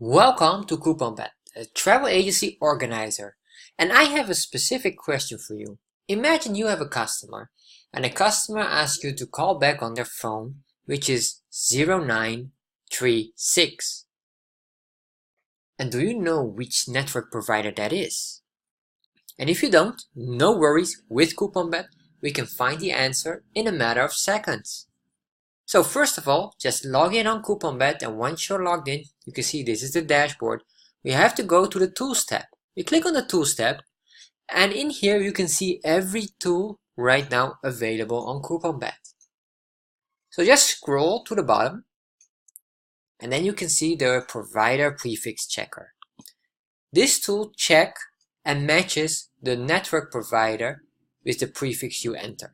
Welcome to CouponBet, a travel agency organizer, and I have a specific question for you. Imagine you have a customer, and the customer asks you to call back on their phone, which is 0936. And do you know which network provider that is? And if you don't, no worries, with CouponBet, we can find the answer in a matter of seconds. So first of all, just log in on CouponBet, and once you're logged in, you can see this is the dashboard. We have to go to the Tools tab. We click on the Tools tab, and in here you can see every tool right now available on CouponBet. So just scroll to the bottom, and then you can see the Provider Prefix Checker. This tool checks and matches the network provider with the prefix you enter.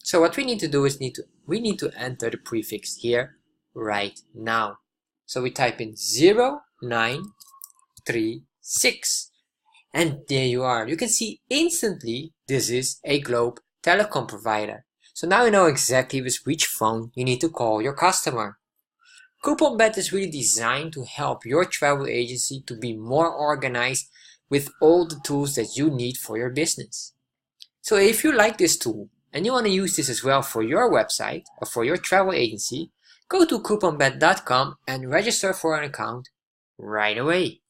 So what we need to do is we need to enter the prefix here right now. So we type in 0936, and there you are. You can see instantly this is a Globe telecom provider. So now you know exactly with which phone you need to call your customer. CouponBet is really designed to help your travel agency to be more organized with all the tools that you need for your business. So if you like this tool, and you want to use this as well for your website or for your travel agency, go to couponbet.com and register for an account right away.